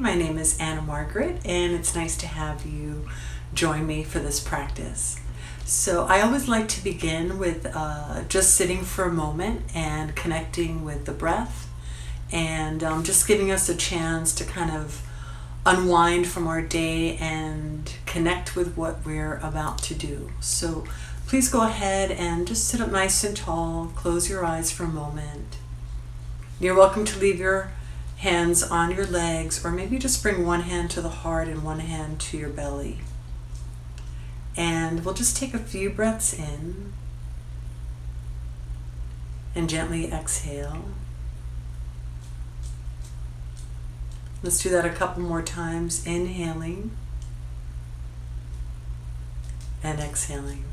my name is Anamargret, and it's nice to have you join me for this practice. So I always like to begin with just sitting for a moment and connecting with the breath, and just giving us a chance to kind of unwind from our day and connect with what we're about to do. So please go ahead and just sit up nice and tall, close your eyes for a moment. You're welcome to leave your hands on your legs, or maybe just bring one hand to the heart and one hand to your belly. And we'll just take a few breaths in and gently exhale. Let's do that a couple more times, inhaling and exhaling.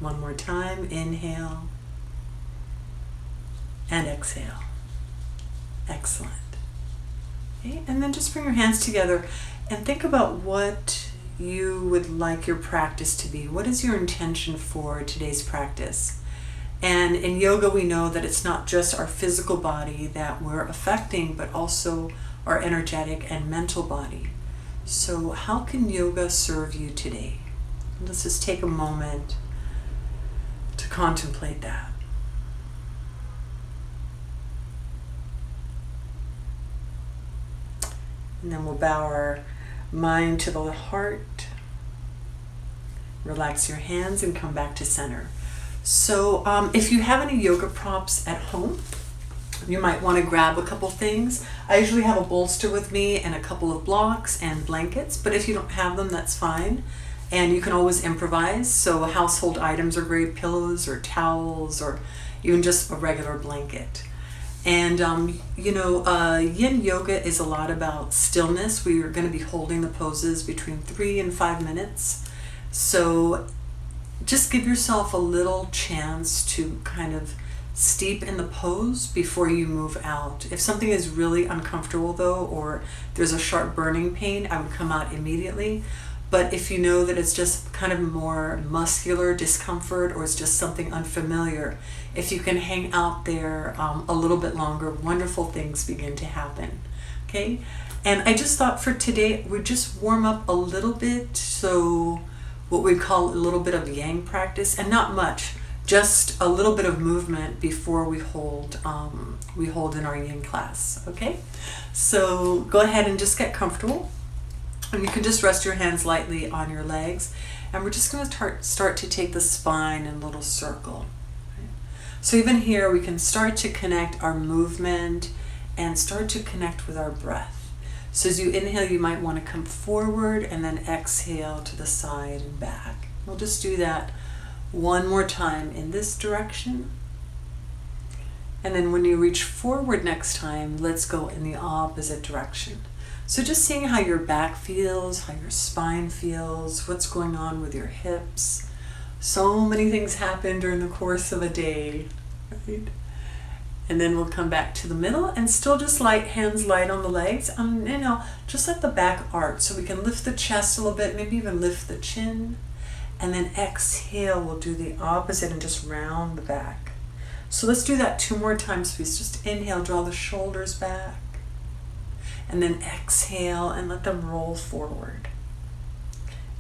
One more time, inhale and exhale. Excellent. Okay, and then just bring your hands together and think about what you would like your practice to be. What is your intention for today's practice? And in yoga, we know that it's not just our physical body that we're affecting, but also our energetic and mental body. So how can yoga serve you today? Let's just take a moment to contemplate that. And then we'll bow our mind to the heart. Relax your hands and come back to center. So if you have any yoga props at home, you might want to grab a couple things. I usually have a bolster with me and a couple of blocks and blankets, but if you don't have them, that's fine. And you can always improvise. So household items are great, pillows or towels or even just a regular blanket. And Yin Yoga is a lot about stillness. We are going to be holding the poses between 3 and 5 minutes. So just give yourself a little chance to kind of steep in the pose before you move out. If something is really uncomfortable though, or there's a sharp burning pain, I would come out immediately. But if you know that it's just kind of more muscular discomfort or it's just something unfamiliar, if you can hang out there a little bit longer, wonderful things begin to happen. Okay? And I just thought for today, we'd just warm up a little bit. So what we call a little bit of yang practice, and not much, just a little bit of movement before we hold in our yin class. Okay? So go ahead and just get comfortable. And you can just rest your hands lightly on your legs. And we're just going to start to take the spine in a little circle. Okay? So even here, we can start to connect our movement and start to connect with our breath. So as you inhale, you might want to come forward and then exhale to the side and back. We'll just do that one more time in this direction. And then when you reach forward next time, let's go in the opposite direction. So just seeing how your back feels, how your spine feels, what's going on with your hips. So many things happen during the course of a day, right? And then we'll come back to the middle and still just hands light on the legs. Just let the back arch so we can lift the chest a little bit, maybe even lift the chin. And then exhale, we'll do the opposite and just round the back. So let's do that 2 more times, please. Just inhale, draw the shoulders back. And then exhale and let them roll forward.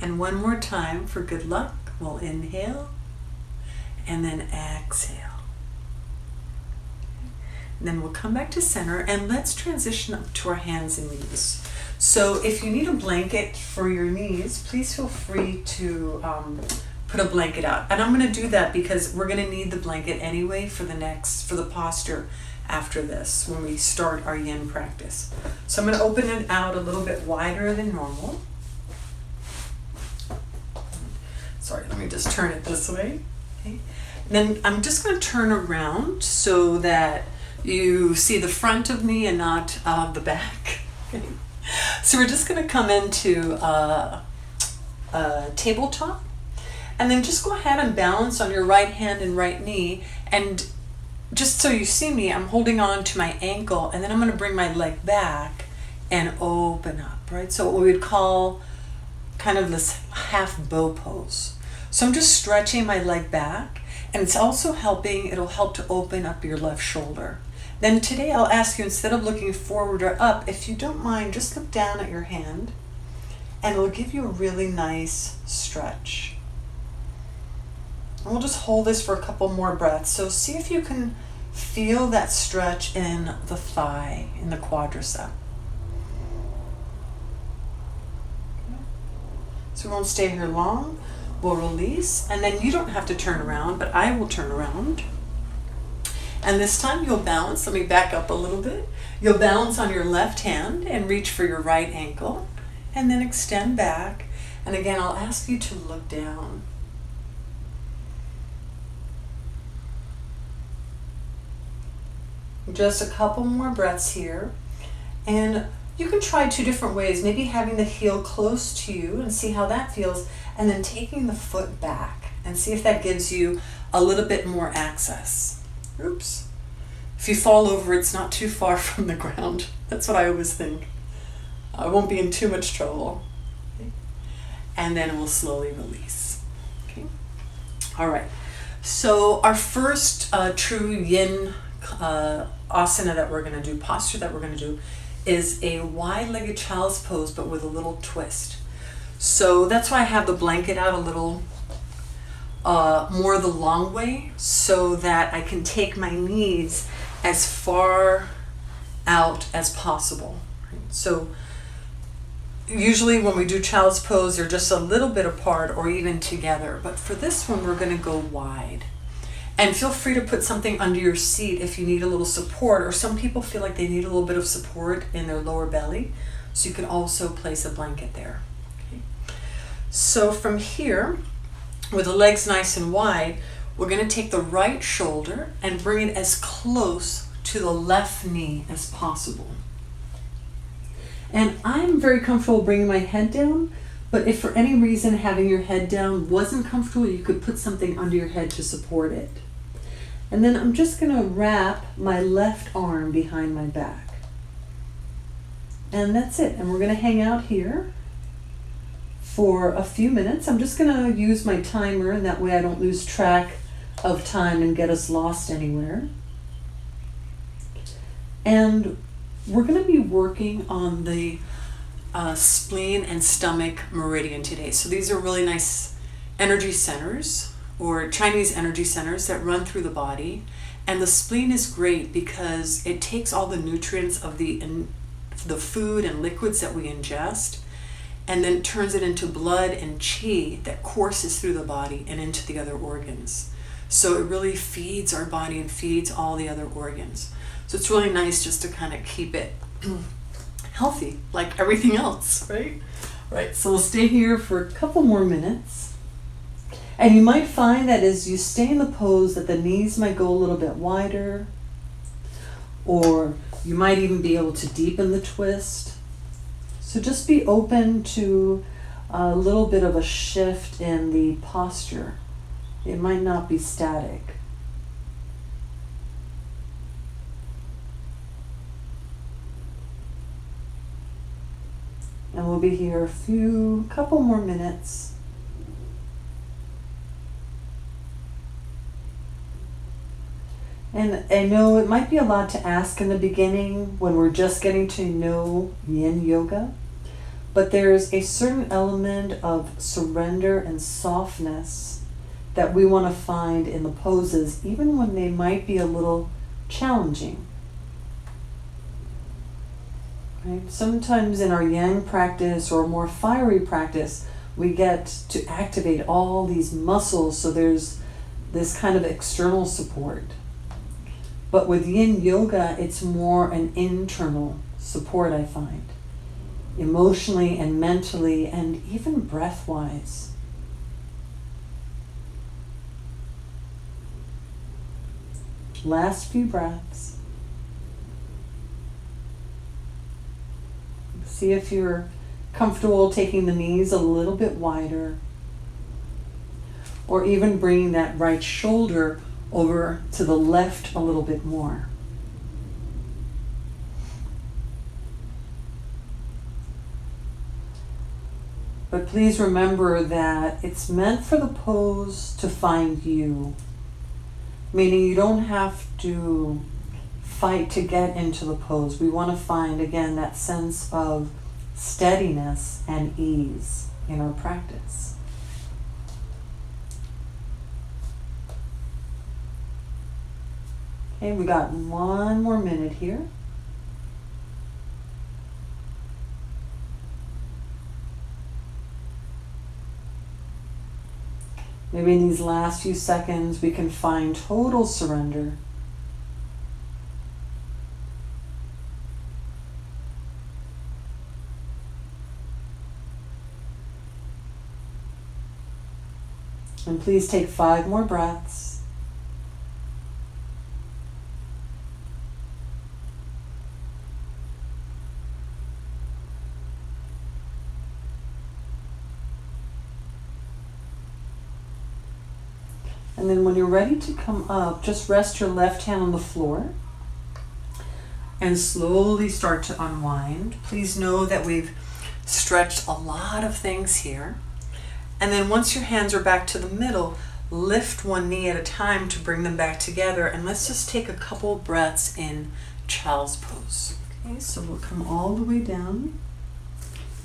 And one more time for good luck, we'll inhale and then exhale. And then we'll come back to center and let's transition up to our hands and knees. So if you need a blanket for your knees, please feel free to put a blanket out. And I'm going to do that because we're going to need the blanket anyway for the posture after this, when we start our yin practice. So I'm going to open it out a little bit wider than normal. Sorry, let me just turn it this way. Okay. And then I'm just going to turn around so that you see the front of me and not the back. Okay. So we're just going to come into a tabletop, and then just go ahead and balance on your right hand and right knee. And just so you see me, I'm holding on to my ankle, and then I'm going to bring my leg back and open up, right? So what we would call kind of this half bow pose. So I'm just stretching my leg back, and it's also it'll help to open up your left shoulder. Then today I'll ask you, instead of looking forward or up, if you don't mind, just look down at your hand, and it'll give you a really nice stretch. And we'll just hold this for a couple more breaths. So see if you can feel that stretch in the thigh, in the quadricep. Okay. So we won't stay here long. We'll release, and then you don't have to turn around, but I will turn around. And this time you'll balance. Let me back up a little bit. You'll balance on your left hand and reach for your right ankle, and then extend back. And again, I'll ask you to look down. Just a couple more breaths here. And you can try two different ways, maybe having the heel close to you and see how that feels, and then taking the foot back and see if that gives you a little bit more access. Oops. If you fall over, it's not too far from the ground. That's what I always think. I won't be in too much trouble. Okay. And then we'll slowly release. Okay. All right. So our first true yin asana that we're going to do, posture that we're going to do, is a wide-legged child's pose, but with a little twist. So that's why I have the blanket out a little more the long way, so that I can take my knees as far out as possible. So usually when we do child's pose, they're just a little bit apart or even together. But for this one, we're going to go wide. And feel free to put something under your seat if you need a little support, or some people feel like they need a little bit of support in their lower belly. So you can also place a blanket there. Okay. So from here, with the legs nice and wide, we're going to take the right shoulder and bring it as close to the left knee as possible. And I'm very comfortable bringing my head down, but if for any reason having your head down wasn't comfortable, you could put something under your head to support it. And then I'm just going to wrap my left arm behind my back. And that's it. And we're going to hang out here for a few minutes. I'm just going to use my timer, and that way I don't lose track of time and get us lost anywhere. And we're going to be working on the spleen and stomach meridian today. So these are really nice energy centers, or Chinese energy centers that run through the body. And the spleen is great because it takes all the nutrients of the food and liquids that we ingest, and then turns it into blood and qi that courses through the body and into the other organs. So it really feeds our body and feeds all the other organs. So it's really nice just to kind of keep it healthy, like everything else, right? Right, so we'll stay here for a couple more minutes. And you might find that as you stay in the pose that the knees might go a little bit wider, or you might even be able to deepen the twist. So just be open to a little bit of a shift in the posture. It might not be static. And we'll be here a couple more minutes. And I know it might be a lot to ask in the beginning when we're just getting to know Yin Yoga, but there's a certain element of surrender and softness that we want to find in the poses, even when they might be a little challenging. Right? Sometimes in our Yang practice or more fiery practice, we get to activate all these muscles, so there's this kind of external support. But with Yin Yoga, it's more an internal support, I find, emotionally and mentally and even breath-wise. Last few breaths. See if you're comfortable taking the knees a little bit wider, or even bringing that right shoulder over to the left a little bit more. But please remember that it's meant for the pose to find you, meaning you don't have to fight to get into the pose. We want to find, again, that sense of steadiness and ease in our practice. Okay, we got 1 more minute here. Maybe in these last few seconds we can find total surrender. And please take 5 more breaths. And then when you're ready to come up, just rest your left hand on the floor and slowly start to unwind. Please know that we've stretched a lot of things here. And then once your hands are back to the middle, lift one knee at a time to bring them back together. And let's just take a couple breaths in child's pose. Okay, so we'll come all the way down.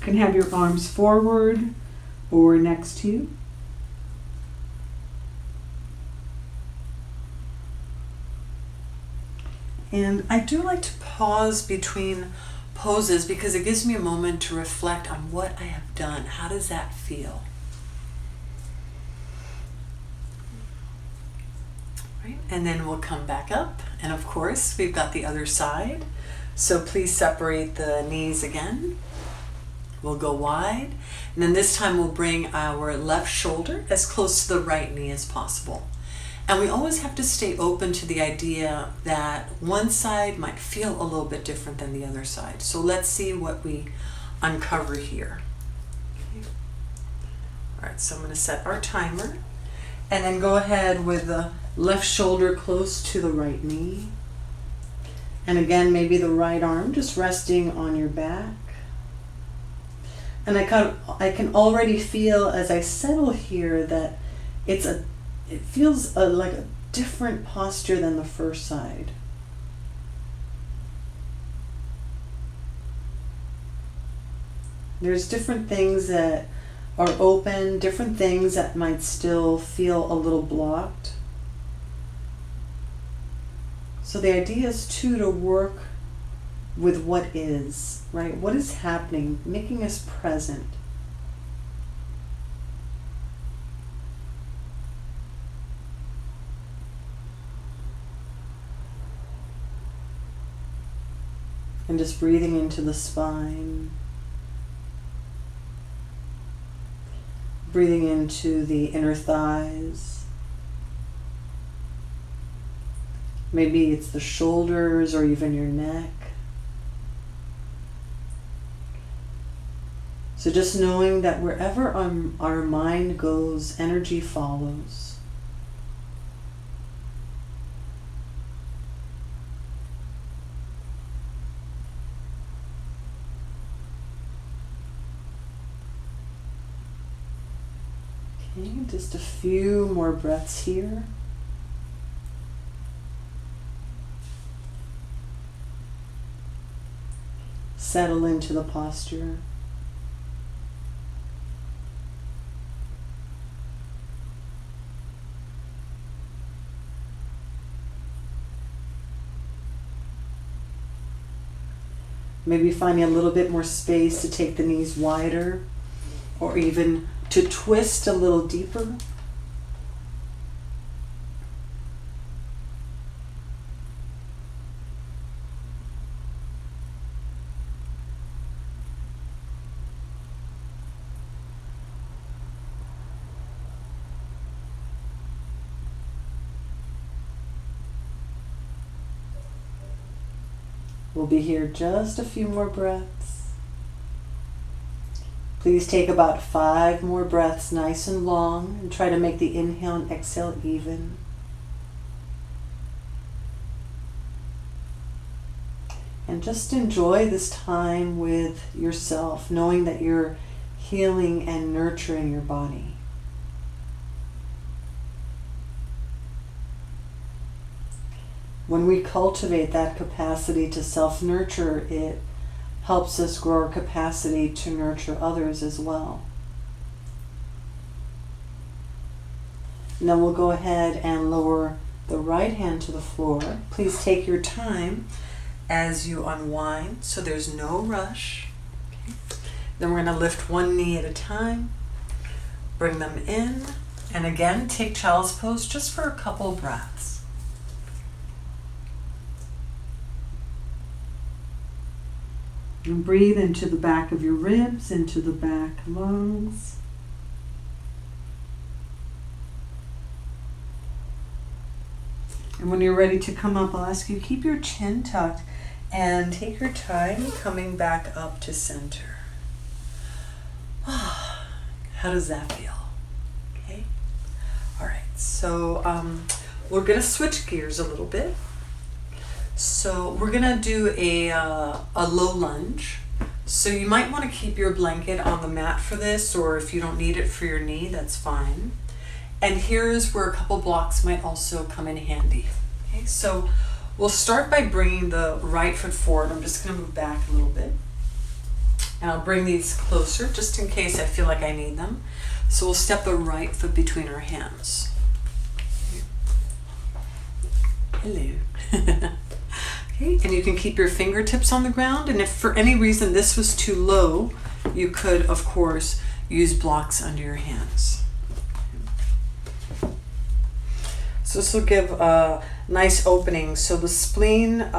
You can have your arms forward or next to you. And I do like to pause between poses because it gives me a moment to reflect on what I have done. How does that feel? Right. And then we'll come back up. And of course, we've got the other side. So please separate the knees again. We'll go wide. And then this time we'll bring our left shoulder as close to the right knee as possible. And we always have to stay open to the idea that one side might feel a little bit different than the other side. So let's see what we uncover here. Okay. All right, so I'm going to set our timer. And then go ahead with the left shoulder close to the right knee. And again, maybe the right arm just resting on your back. And I can already feel as I settle here that it feels like a different posture than the first side. There's different things that are open, different things that might still feel a little blocked. So the idea is to work with what is, right? What is happening, making us present. And just breathing into the spine. Breathing into the inner thighs. Maybe it's the shoulders or even your neck. So just knowing that wherever our mind goes, energy follows. Okay, just a few more breaths here. Settle into the posture. Maybe finding a little bit more space to take the knees wider, or even to twist a little deeper. We'll be here just a few more breaths. Please take about 5 more breaths, nice and long, and try to make the inhale and exhale even. And just enjoy this time with yourself, knowing that you're healing and nurturing your body. When we cultivate that capacity to self-nurture, it helps us grow our capacity to nurture others as well. And then we'll go ahead and lower the right hand to the floor. Please take your time as you unwind, so there's no rush. Okay. Then we're going to lift one knee at a time, bring them in, and again, take child's pose just for a couple breaths. And breathe into the back of your ribs, into the back lungs. And when you're ready to come up, I'll ask you, keep your chin tucked and take your time coming back up to center. How does that feel? Okay. All right. So we're going to switch gears a little bit. So we're going to do a low lunge. So you might want to keep your blanket on the mat for this, or if you don't need it for your knee, that's fine. And here's where a couple blocks might also come in handy. Okay, so we'll start by bringing the right foot forward. I'm just going to move back a little bit. And I'll bring these closer just in case I feel like I need them. So we'll step the right foot between our hands. Hello. Okay, and you can keep your fingertips on the ground. And if for any reason this was too low, you could, of course, use blocks under your hands. So this will give a nice opening. So the spleen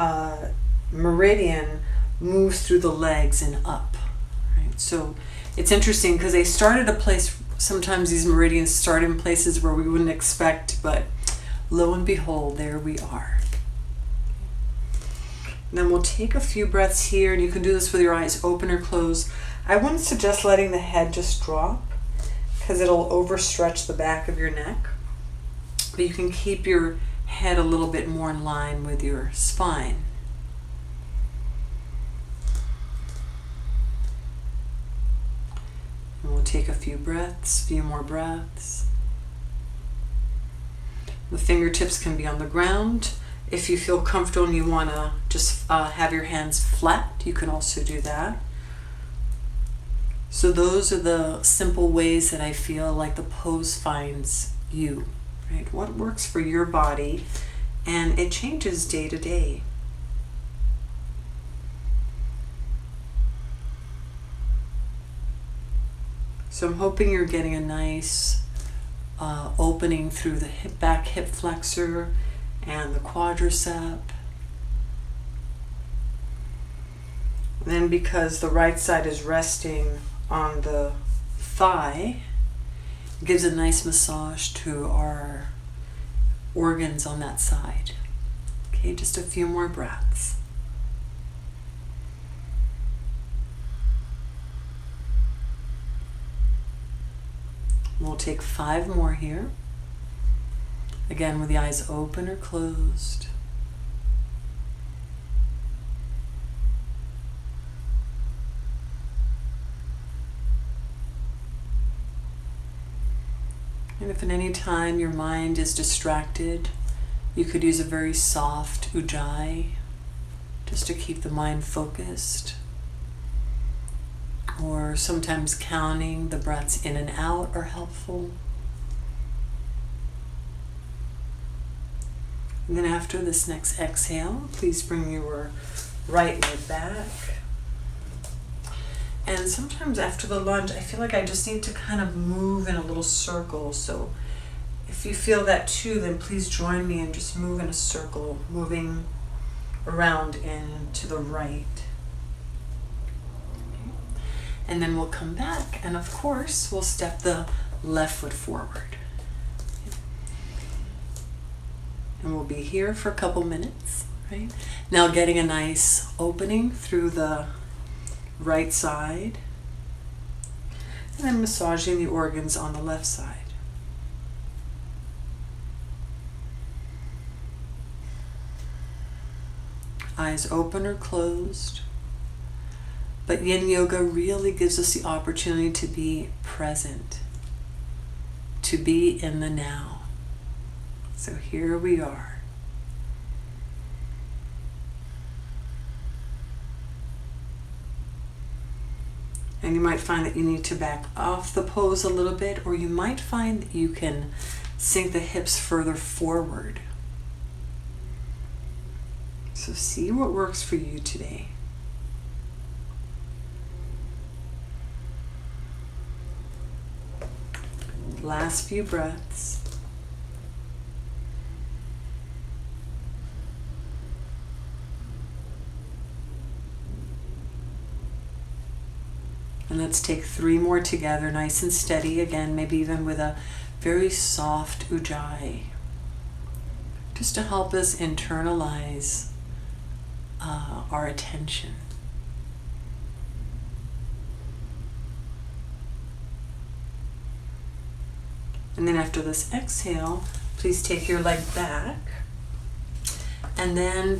meridian moves through the legs and up. Right? So it's interesting because they start at a place, sometimes these meridians start in places where we wouldn't expect, but lo and behold, there we are. And then we'll take a few breaths here, and you can do this with your eyes open or closed. I wouldn't suggest letting the head just drop because it'll overstretch the back of your neck. But you can keep your head a little bit more in line with your spine. And we'll take a few more breaths. The fingertips can be on the ground. If you feel comfortable and you want to just have your hands flat, you can also do that. So those are the simple ways that I feel like the pose finds you. Right? What works for your body, and it changes day to day. So I'm hoping you're getting a nice opening through the back hip flexor and the quadricep. And then because the right side is resting on the thigh, gives a nice massage to our organs on that side. Okay, just a few more breaths. We'll take 5 more here. Again, with the eyes open or closed. And if at any time your mind is distracted, you could use a very soft ujjayi just to keep the mind focused. Or sometimes counting the breaths in and out are helpful. And then after this next exhale, please bring your right leg back. And sometimes after the lunge, I feel like I just need to kind of move in a little circle. So if you feel that too, then please join me and just move in a circle, moving around and to the right. And then we'll come back, and of course, we'll step the left foot forward. And we'll be here for a couple minutes, right? Now getting a nice opening through the right side, and then massaging the organs on the left side. Eyes open or closed. But Yin Yoga really gives us the opportunity to be present, to be in the now. So here we are. And you might find that you need to back off the pose a little bit, or you might find that you can sink the hips further forward. So see what works for you today. Last few breaths. And let's take 3 more together, nice and steady. Again, maybe even with a very soft ujjayi, just to help us internalize our attention. And then after this exhale, please take your leg back. And then,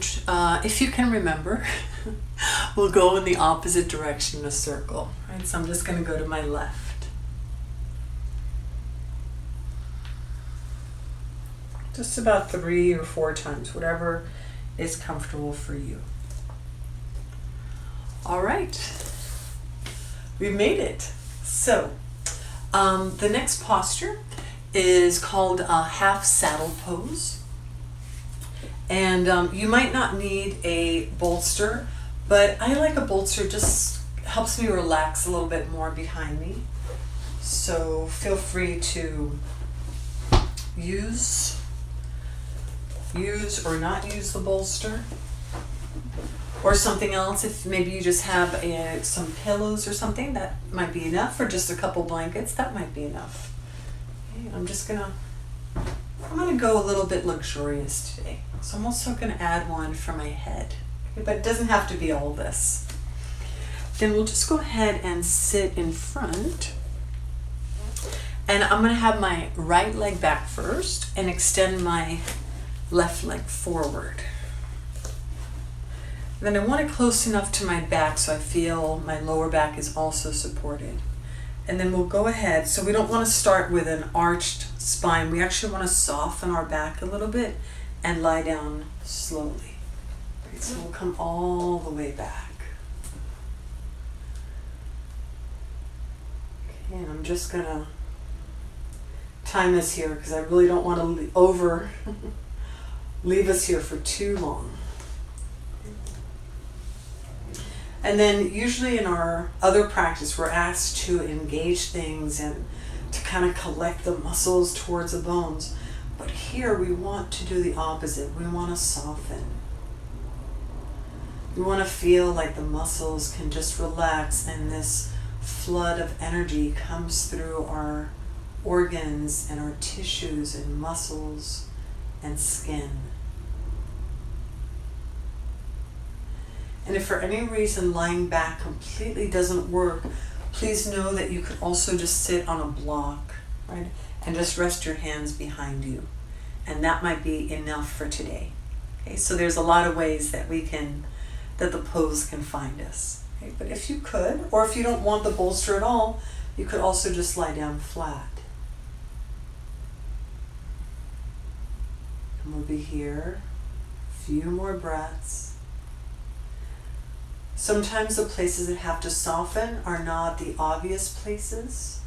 if you can remember, we'll go in the opposite direction in a circle. Right? So I'm just going to go to my left. Just about 3 or 4 times, whatever is comfortable for you. All right, we've made it. So the next posture is called a half saddle pose. And you might not need a bolster, but I like a bolster, just helps me relax a little bit more behind me. So feel free to use or not use the bolster, or something else. If maybe you just have some pillows or something, that might be enough, or just a couple blankets, that might be enough. Okay, I'm gonna go a little bit luxurious today. So I'm also gonna add one for my head, okay, but it doesn't have to be all this. Then we'll just go ahead and sit in front. And I'm gonna have my right leg back first and extend my left leg forward. Then I want it close enough to my back so I feel my lower back is also supported. And then we'll go ahead, so we don't want to start with an arched spine. We actually want to soften our back a little bit and lie down slowly. Right, so we'll come all the way back. Okay, and I'm just going to time this here because I really don't want to leave us here for too long. And then usually in our other practice, we're asked to engage things and to kind of collect the muscles towards the bones. But here we want to do the opposite. We want to soften. We want to feel like the muscles can just relax and this flood of energy comes through our organs and our tissues and muscles and skin. And if for any reason lying back completely doesn't work, please know that you could also just sit on a block, right? And just rest your hands behind you. And that might be enough for today. Okay, so there's a lot of ways that that the pose can find us. Okay? But if you could, or if you don't want the bolster at all, you could also just lie down flat. And we'll be here a few more breaths. Sometimes the places that have to soften are not the obvious places,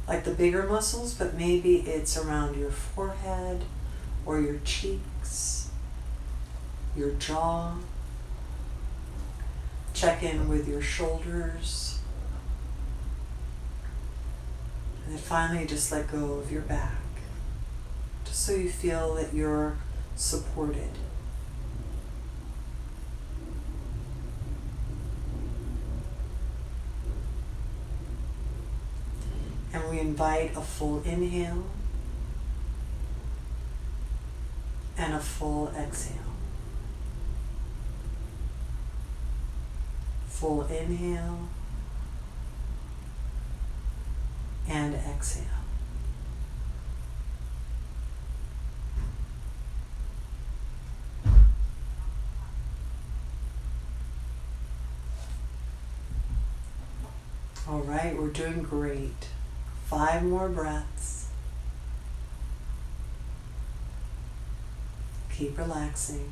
like the bigger muscles, but maybe it's around your forehead or your cheeks, your jaw. Check in with your shoulders. And then finally just let go of your back, just so you feel that you're supported. And we invite a full inhale and a full exhale. Full inhale and exhale. All right, we're doing great. 5 more breaths. Keep relaxing.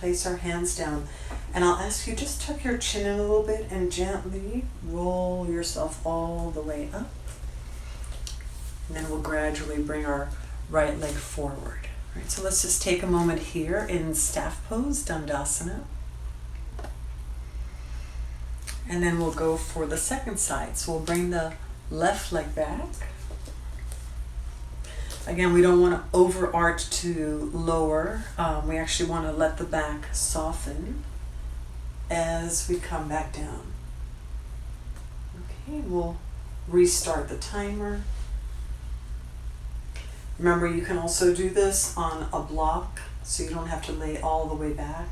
place our hands down. And I'll ask you, just tuck your chin in a little bit and gently roll yourself all the way up. And then we'll gradually bring our right leg forward. All right, so let's just take a moment here in staff pose, Dandasana. And then we'll go for the second side. So we'll bring the left leg back. Again, we don't want to over-arch to lower. We actually want to let the back soften as we come back down. Okay, we'll restart the timer. Remember, you can also do this on a block, so you don't have to lay all the way back.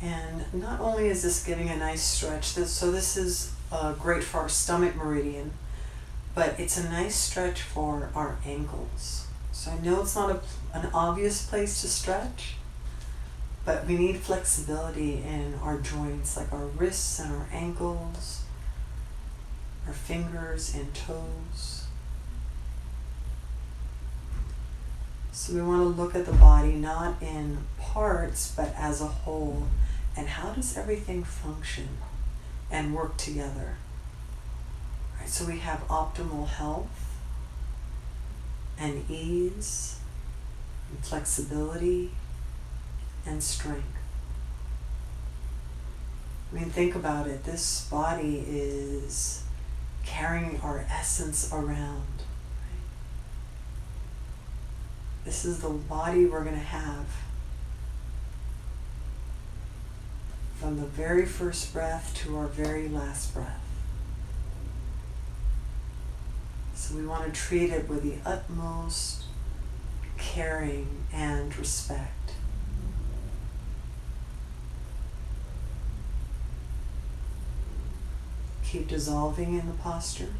And not only is this giving a nice stretch, this is great for our stomach meridian, but it's a nice stretch for our ankles. So I know it's not an obvious place to stretch, but we need flexibility in our joints, like our wrists and our ankles, our fingers and toes. So we want to look at the body not in parts, but as a whole. And how does everything function and work together? All right, so we have optimal health and ease and flexibility and strength. I mean, think about it. This body is carrying our essence around. Right? This is the body we're going to have from the very first breath to our very last breath. So we want to treat it with the utmost caring and respect. Keep dissolving in the posture.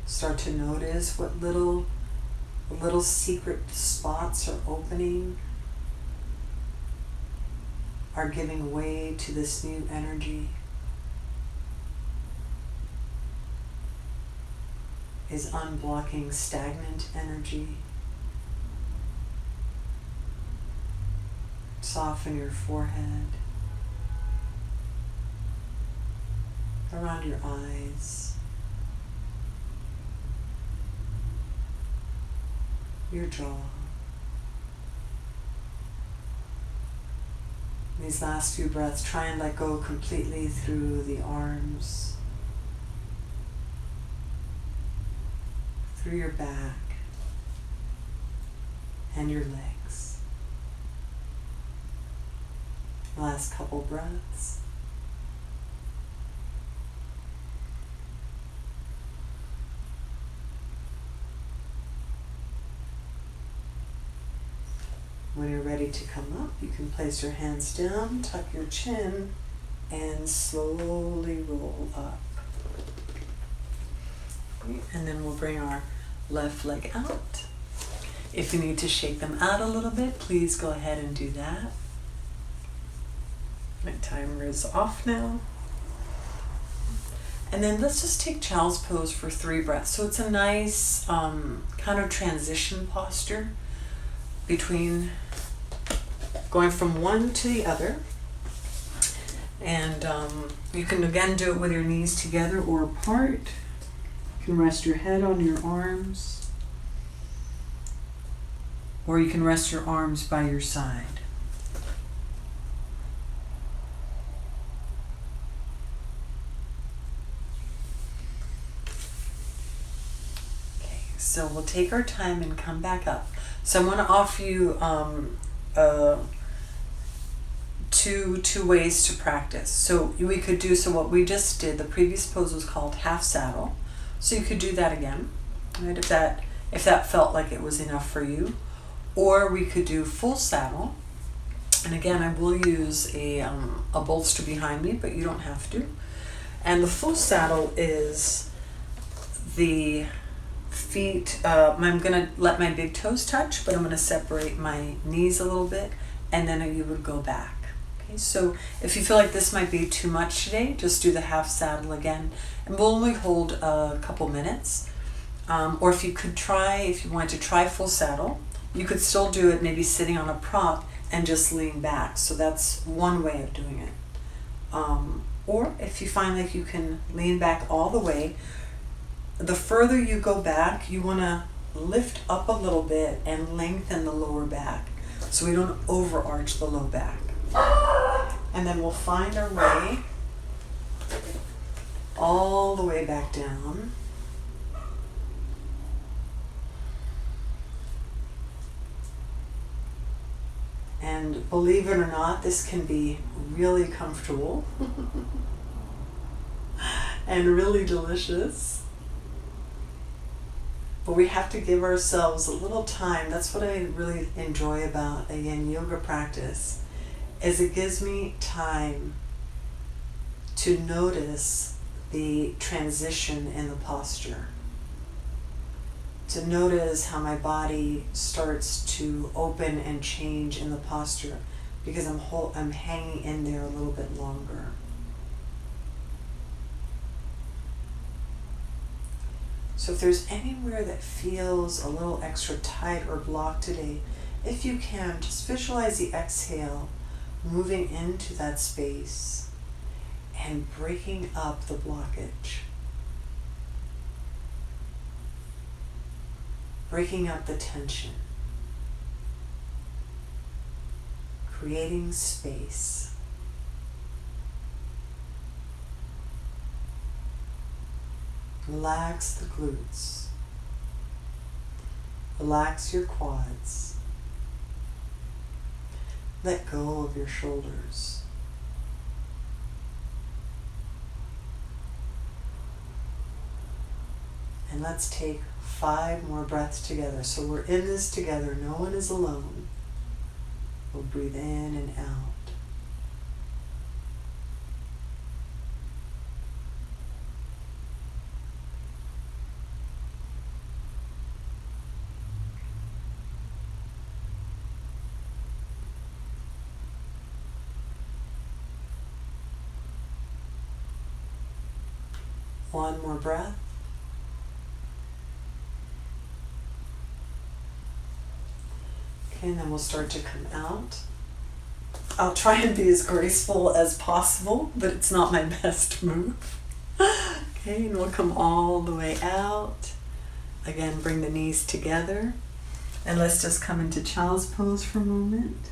Start to notice what little secret spots are opening, are giving way to this new energy. Is unblocking stagnant energy. Soften your forehead, around your eyes, your jaw. These last few breaths, try and let go completely through the arms, through your back, and your legs. Last couple breaths. When you're ready to come up, you can place your hands down, tuck your chin, and slowly roll up. And then we'll bring our left leg out. If you need to shake them out a little bit, please go ahead and do that. My timer is off now. And then let's just take child's pose for 3 breaths. So it's a nice kind of transition posture between going from one to the other. And you can again do it with your knees together or apart. You can rest your head on your arms, or you can rest your arms by your side. Okay, so we'll take our time and come back up. So I want to offer you two ways to practice. So we could do, so what we just did, the previous pose was called half saddle. So you could do that again, right? If that felt like it was enough for you. Or we could do full saddle. And again, I will use a bolster behind me, but you don't have to. And the full saddle is the feet, I'm gonna let my big toes touch, but I'm gonna separate my knees a little bit, and then you would go back. Okay, so if you feel like this might be too much today, just do the half saddle again, and we'll only hold a couple minutes. Or if you want to try full saddle, you could still do it maybe sitting on a prop and just lean back. So that's one way of doing it. Or if you find like you can lean back all the way, the further you go back, you want to lift up a little bit and lengthen the lower back so we don't overarch the low back. And then we'll find our way all the way back down. And believe it or not, this can be really comfortable and really delicious. But we have to give ourselves a little time. That's what I really enjoy about a Yin Yoga practice, is it gives me time to notice the transition in the posture. To notice how my body starts to open and change in the posture because I'm hanging in there a little bit longer. So if there's anywhere that feels a little extra tight or blocked today, if you can, just visualize the exhale moving into that space and breaking up the blockage. Breaking up the tension. Creating space. Relax the glutes. Relax your quads. Let go of your shoulders. And let's take 5 more breaths together. So we're in this together. No one is alone. We'll breathe in and out. One more breath. Okay, and then we'll start to come out. I'll try and be as graceful as possible, but it's not my best move. Okay, and we'll come all the way out. Again, bring the knees together. And let's just come into child's pose for a moment.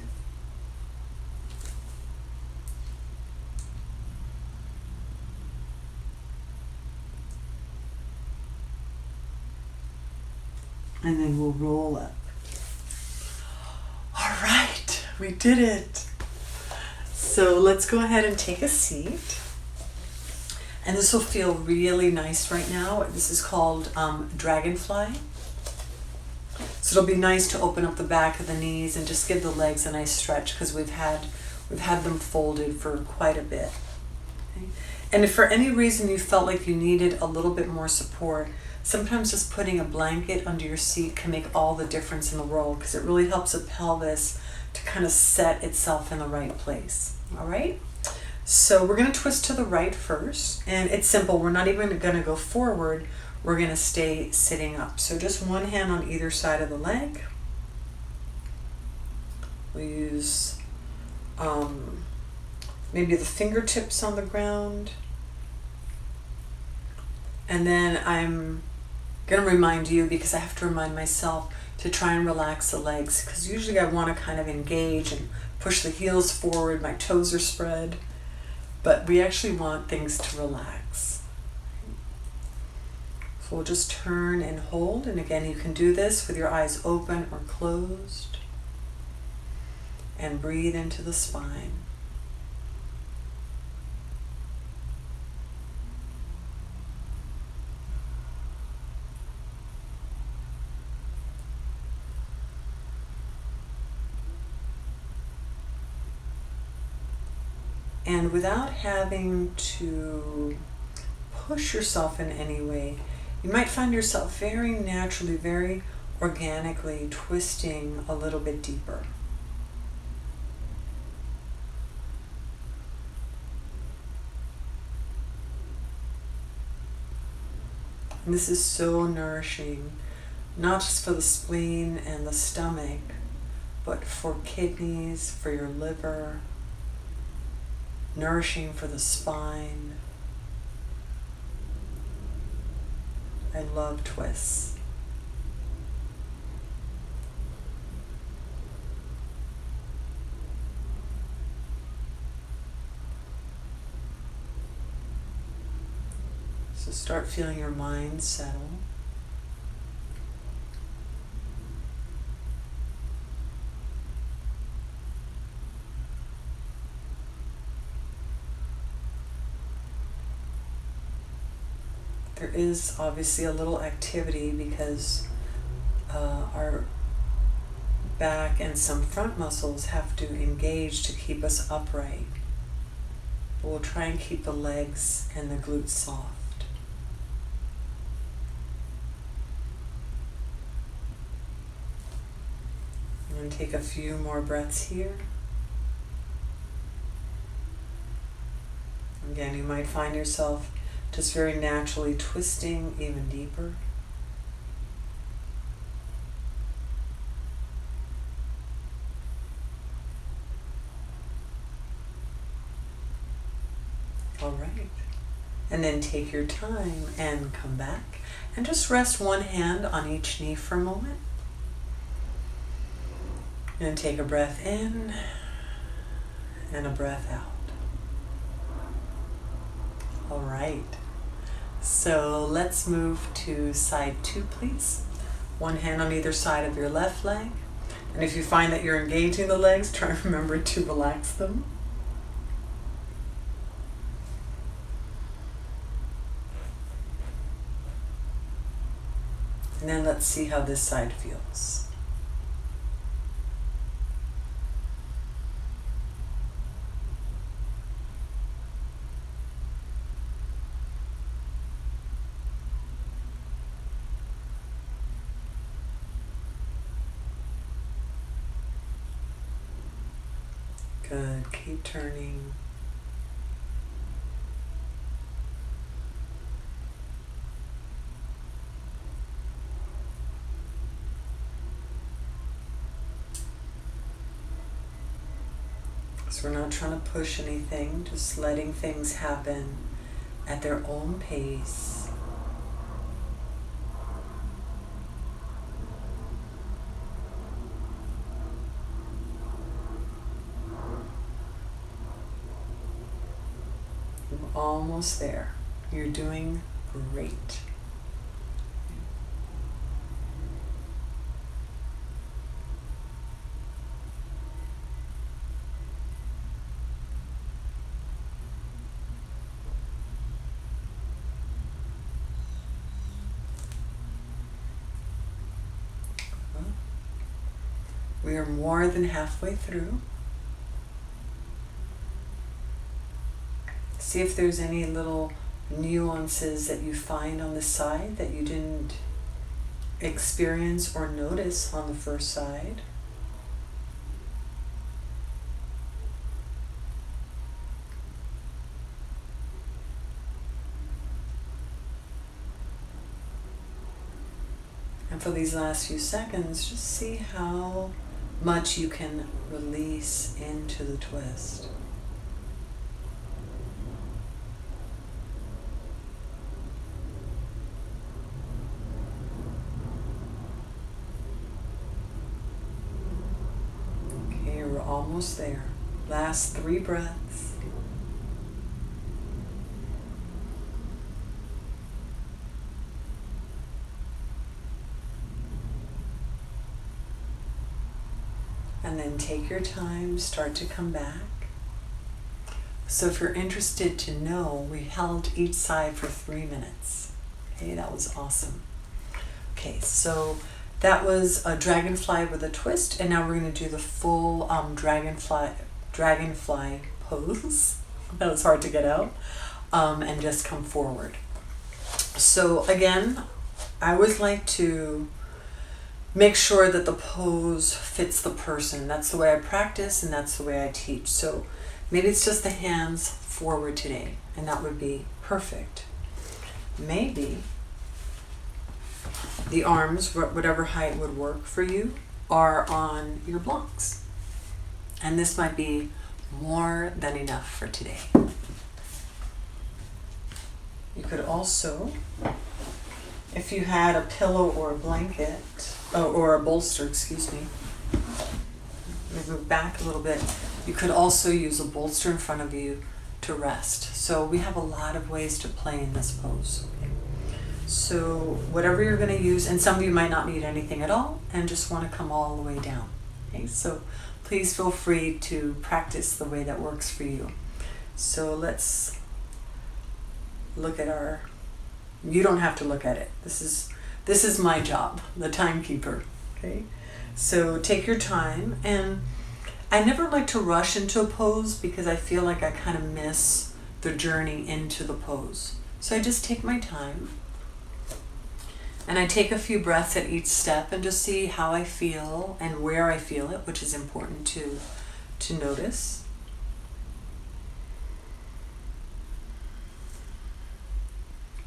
And then we'll roll up. All right, we did it. So let's go ahead and take a seat. And this will feel really nice right now. This is called Dragonfly. So it'll be nice to open up the back of the knees and just give the legs a nice stretch because we've had them folded for quite a bit. Okay? And if for any reason you felt like you needed a little bit more support, sometimes just putting a blanket under your seat can make all the difference in the world because it really helps the pelvis to kind of set itself in the right place. All right? So we're going to twist to the right first, and it's simple. We're not even going to go forward. We're going to stay sitting up. So just one hand on either side of the leg. We'll use maybe the fingertips on the ground. And then I'm going to remind you, because I have to remind myself, to try and relax the legs, because usually I want to kind of engage and push the heels forward, my toes are spread, but we actually want things to relax. So we'll just turn and hold, and again you can do this with your eyes open or closed, and breathe into the spine. And without having to push yourself in any way, you might find yourself very naturally, very organically twisting a little bit deeper. And this is so nourishing, not just for the spleen and the stomach, but for kidneys, for your liver, nourishing for the spine. I love twists. So start feeling your mind settle. There is obviously a little activity because our back and some front muscles have to engage to keep us upright. But we'll try and keep the legs and the glutes soft. And take a few more breaths here. Again, you might find yourself just very naturally twisting even deeper. All right. And then take your time and come back and just rest one hand on each knee for a moment. And take a breath in and a breath out. All right. So let's move to side 2, please. One hand on either side of your left leg. And if you find that you're engaging the legs, try and remember to relax them. And then let's see how this side feels. Good. Keep turning. So we're not trying to push anything, just letting things happen at their own pace. Almost there. You're doing great. Well, we are more than halfway through. See if there's any little nuances that you find on the side that you didn't experience or notice on the first side. And for these last few seconds, just see how much you can release into the twist. Almost there. Last 3 breaths. And then take your time, start to come back. So if you're interested to know, we held each side for 3 minutes. Okay, that was awesome. Okay, so that was a dragonfly with a twist, and now we're going to do the full dragonfly pose. That was hard to get out, and just come forward. So again, I always like to make sure that the pose fits the person. That's the way I practice, and that's the way I teach. So maybe it's just the hands forward today, and that would be perfect. Maybe The arms, whatever height would work for you, are on your blocks. And this might be more than enough for today. You could also, if you had a pillow or a blanket, or a bolster, excuse me, move back a little bit, you could also use a bolster in front of you to rest. So we have a lot of ways to play in this pose. Okay? So whatever you're going to use, and some of you might not need anything at all and just want to come all the way down. Okay? So please feel free to practice the way that works for you. So let's look at our, you don't have to look at it. This is my job, the timekeeper. Okay? So take your time, and I never like to rush into a pose because I feel like I kind of miss the journey into the pose. So I just take my time, and I take a few breaths at each step and just see how I feel and where I feel it, which is important to notice.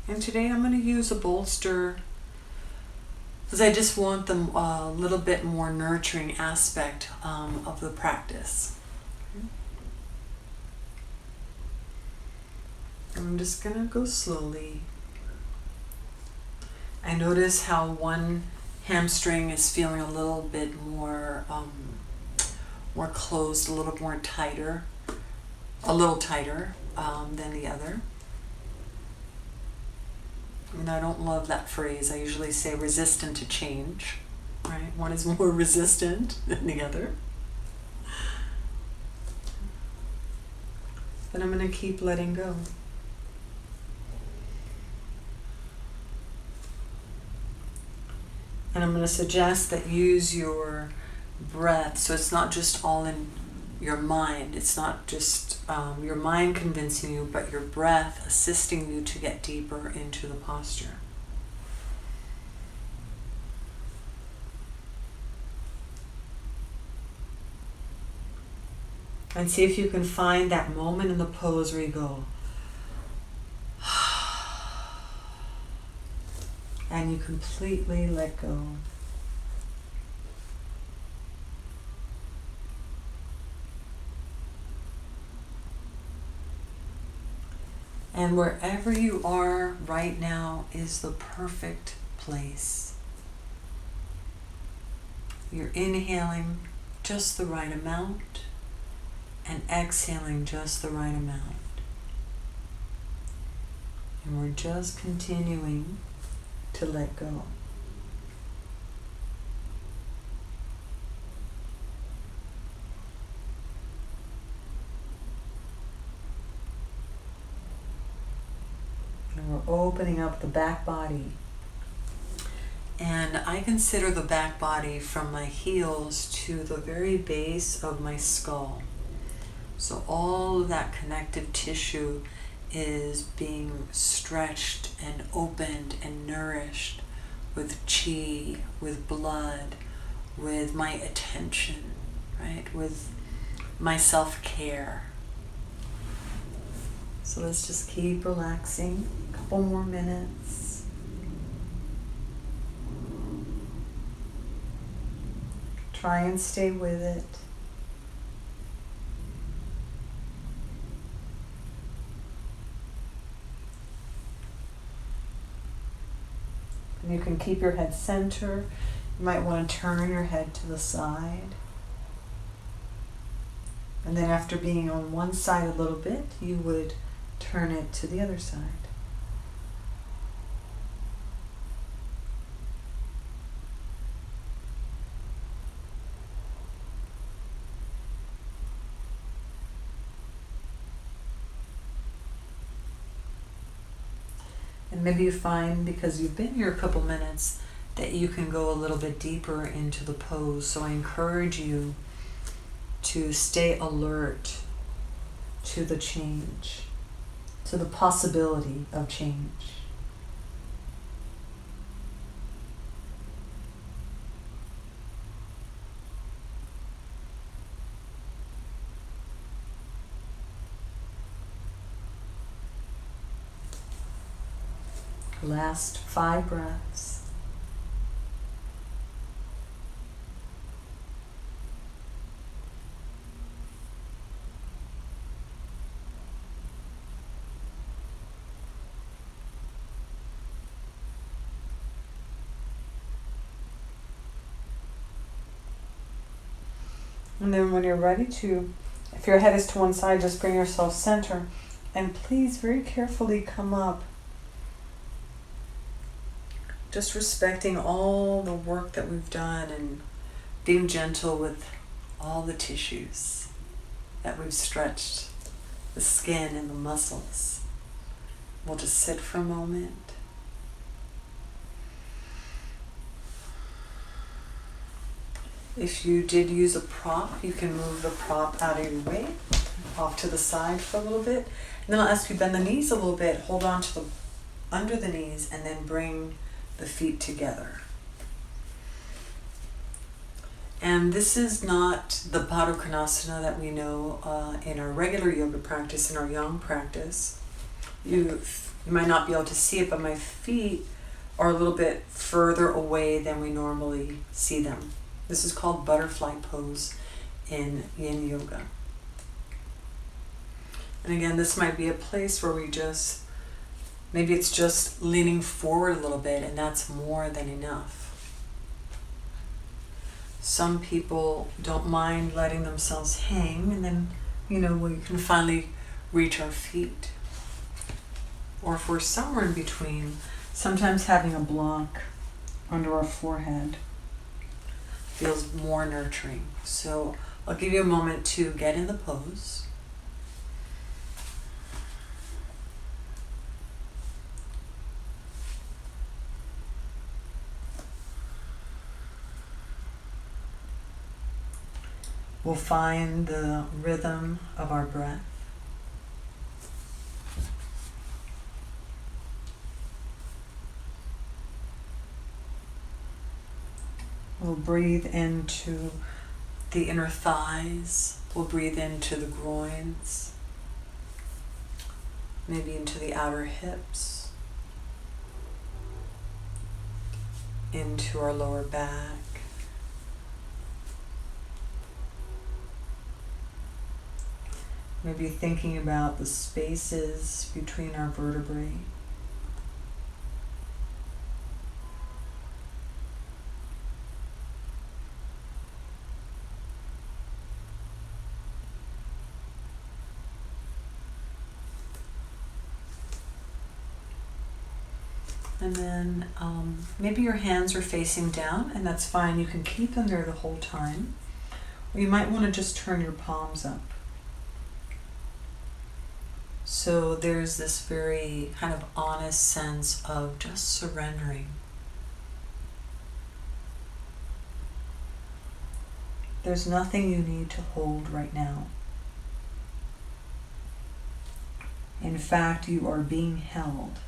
And today I'm going to use a bolster because I just want them a little bit more nurturing aspect of the practice. Okay. I'm just going to go slowly. I notice how one hamstring is feeling a little bit more closed, a little more tighter, a little tighter than the other. And I don't love that phrase. I usually say resistant to change, right? One is more resistant than the other. But I'm going to keep letting go. And I'm going to suggest that you use your breath, so it's not just all in your mind. It's not just your mind convincing you, but your breath assisting you to get deeper into the posture. And see if you can find that moment in the pose where you go, and you completely let go. And wherever you are right now is the perfect place. You're inhaling just the right amount and exhaling just the right amount. And we're just continuing to let go. And we're opening up the back body. And I consider the back body from my heels to the very base of my skull. So all of that connective tissue is being stretched and opened and nourished with chi, with blood, with my attention, right? With my self-care. So let's just keep relaxing. A couple more minutes. Try and stay with it. And you can keep your head center. You might want to turn your head to the side. And then after being on one side a little bit, you would turn it to the other side. And maybe you find, because you've been here a couple minutes, that you can go a little bit deeper into the pose. So I encourage you to stay alert to the change, to the possibility of change. Last 5 breaths. And then when you're ready to, if your head is to one side, just bring yourself center. And please very carefully come up. Just respecting all the work that we've done and being gentle with all the tissues that we've stretched, the skin and the muscles. We'll just sit for a moment. If you did use a prop, you can move the prop out of your way, off to the side for a little bit. And then I'll ask you bend the knees a little bit, hold on to the under the knees, and then bring the feet together. And this is not the Baddha Konasana that we know in our regular yoga practice, in our yang practice. You might not be able to see it, but my feet are a little bit further away than we normally see them. This is called butterfly pose in Yin Yoga. And again, this might be a place where we just, maybe it's just leaning forward a little bit, and that's more than enough. Some people don't mind letting themselves hang, and then, we can finally reach our feet. Or if we're somewhere in between, sometimes having a block under our forehead feels more nurturing. So I'll give you a moment to get in the pose. We'll find the rhythm of our breath. We'll breathe into the inner thighs. We'll breathe into the groins, maybe into the outer hips, into our lower back. Maybe thinking about the spaces between our vertebrae. And then maybe your hands are facing down, and that's fine. You can keep them there the whole time. Or you might want to just turn your palms up. So there's this very kind of honest sense of just surrendering. There's nothing you need to hold right now. In fact, you are being held.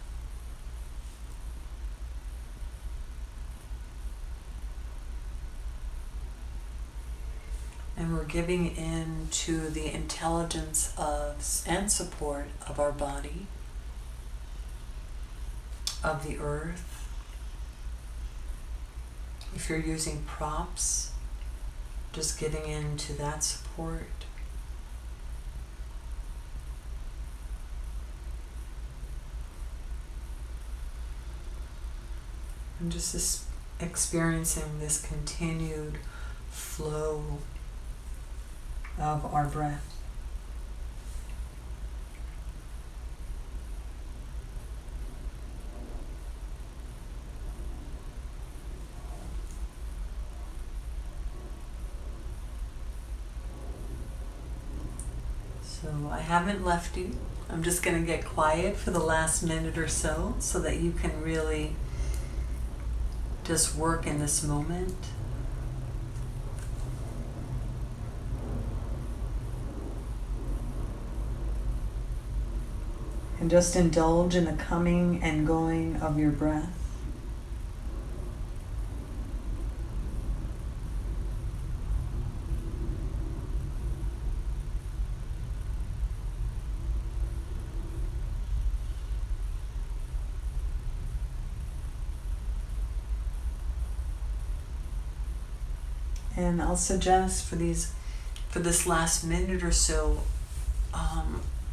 And we're giving in to the intelligence of and support of our body, of the earth. If you're using props, just giving in to that support. And just experiencing this continued flow of our breath. So I haven't left you. I'm just going to get quiet for the last minute or so that you can really just work in this moment. And just indulge in the coming and going of your breath. And I'll suggest for this last minute or so,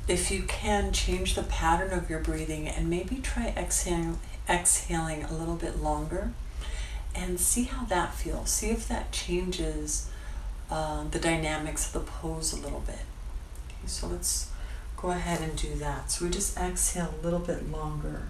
if you can, change the pattern of your breathing and maybe try exhaling a little bit longer and see how that feels. See if that changes the dynamics of the pose a little bit. Okay, so let's go ahead and do that. So we just exhale a little bit longer.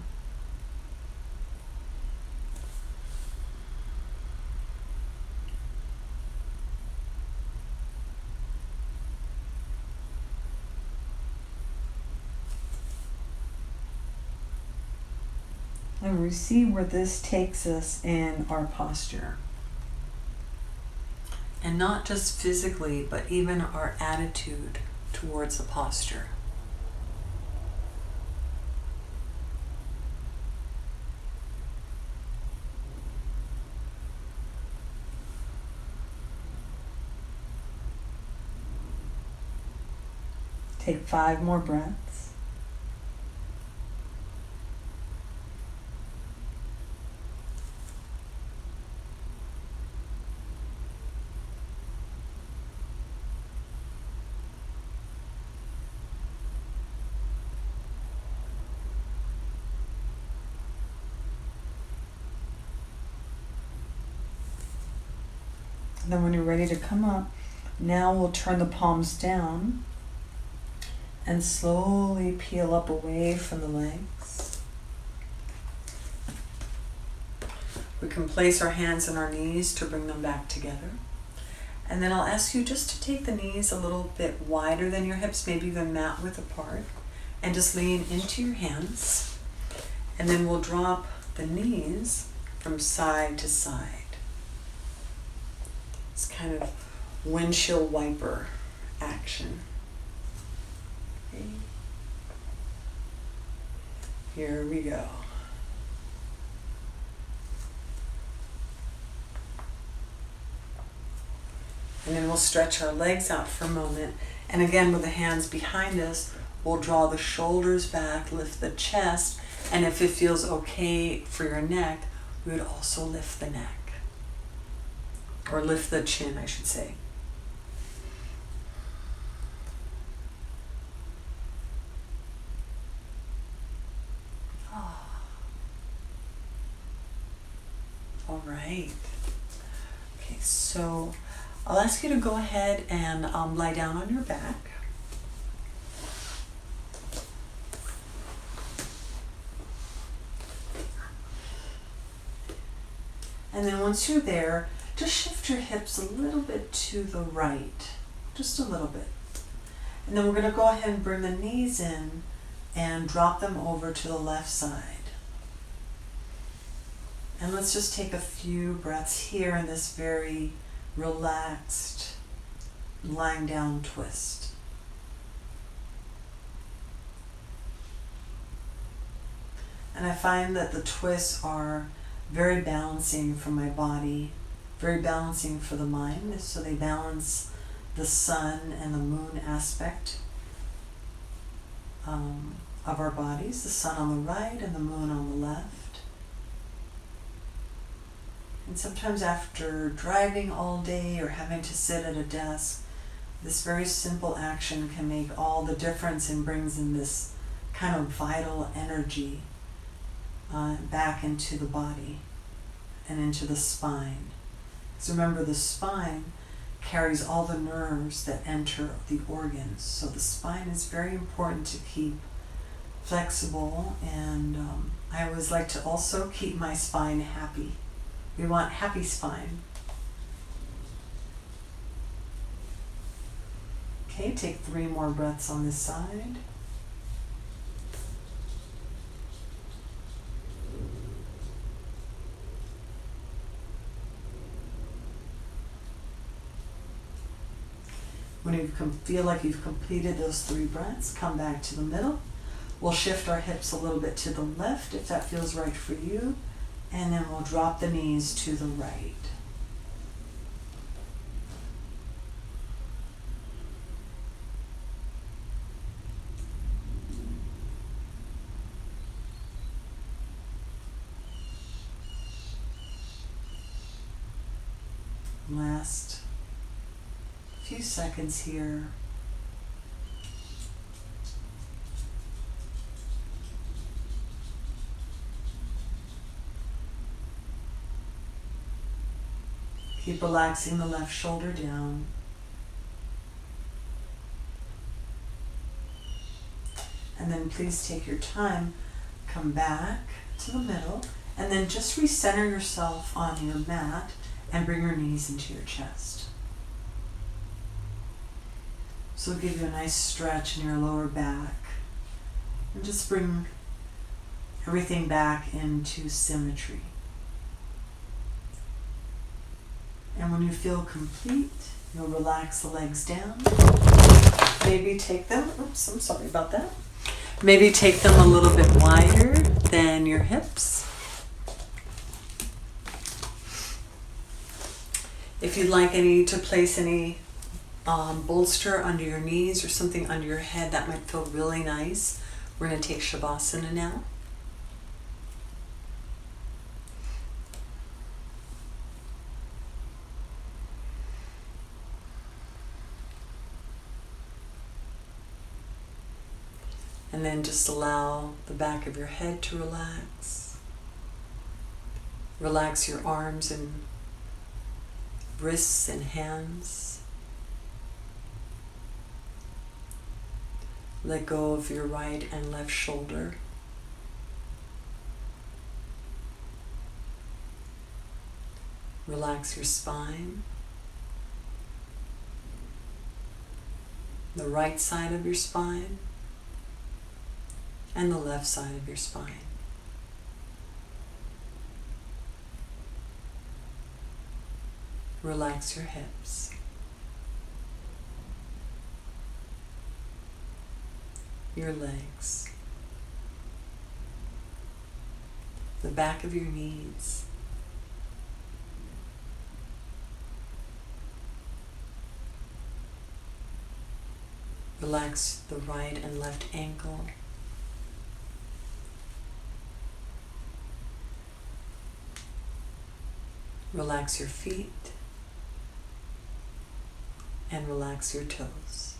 And we see where this takes us in our posture. And not just physically, but even our attitude towards the posture. Take 5 more breaths. And then when you're ready to come up, now we'll turn the palms down and slowly peel up away from the legs. We can place our hands on our knees to bring them back together. And then I'll ask you just to take the knees a little bit wider than your hips, maybe even mat width apart, and just lean into your hands. And then we'll drop the knees from side to side. It's kind of windshield wiper action. Okay. Here we go. And then we'll stretch our legs out for a moment. And again, with the hands behind us, we'll draw the shoulders back, lift the chest, and if it feels okay for your neck, we would also lift the neck. Or lift the chin, I should say. Oh. All right. Okay, so I'll ask you to go ahead and lie down on your back. And then once you're there, just shift your hips a little bit to the right, just a little bit. And then we're going to go ahead and bring the knees in and drop them over to the left side. And let's just take a few breaths here in this very relaxed, lying down twist. And I find that the twists are very balancing for my body, very balancing for the mind. So they balance the sun and the moon aspect of our bodies, the sun on the right and the moon on the left. And sometimes after driving all day or having to sit at a desk, this very simple action can make all the difference and brings in this kind of vital energy back into the body and into the spine. So remember, the spine carries all the nerves that enter the organs. So the spine is very important to keep flexible, and I always like to also keep my spine happy. We want happy spine. Okay, take 3 more breaths on this side. When you feel like you've completed those 3 breaths, come back to the middle. We'll shift our hips a little bit to the left if that feels right for you, and then we'll drop the knees to the right. Last few seconds here. Keep relaxing the left shoulder down. And then please take your time, come back to the middle, and then just recenter yourself on your mat and bring your knees into your chest. So it'll give you a nice stretch in your lower back. And just bring everything back into symmetry. And when you feel complete, you'll relax the legs down. Maybe take them, oops, I'm sorry about that. Maybe take them a little bit wider than your hips. If you'd like to place any bolster under your knees or something under your head, that might feel really nice. We're going to take Shavasana now. And then just allow the back of your head to relax. Relax your arms and wrists and hands. Let go of your right and left shoulder. Relax your spine. The right side of your spine and the left side of your spine. Relax your hips. Your legs. The back of your knees. Relax the right and left ankle. Relax your feet and relax your toes.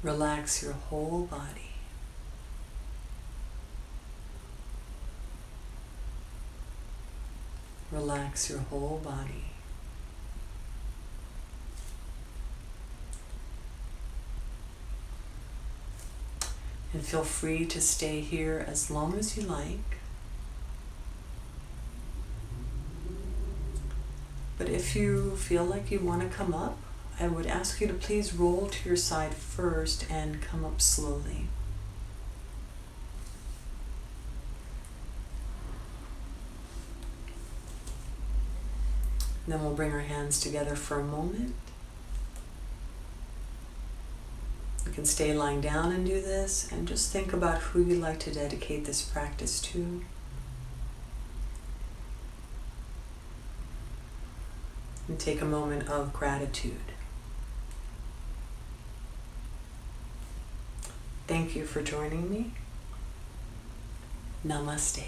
Relax your whole body. Relax your whole body. And feel free to stay here as long as you like. But if you feel like you want to come up, I would ask you to please roll to your side first and come up slowly. And then we'll bring our hands together for a moment. You can stay lying down and do this, and just think about who you'd like to dedicate this practice to. And take a moment of gratitude. Thank you for joining me. Namaste.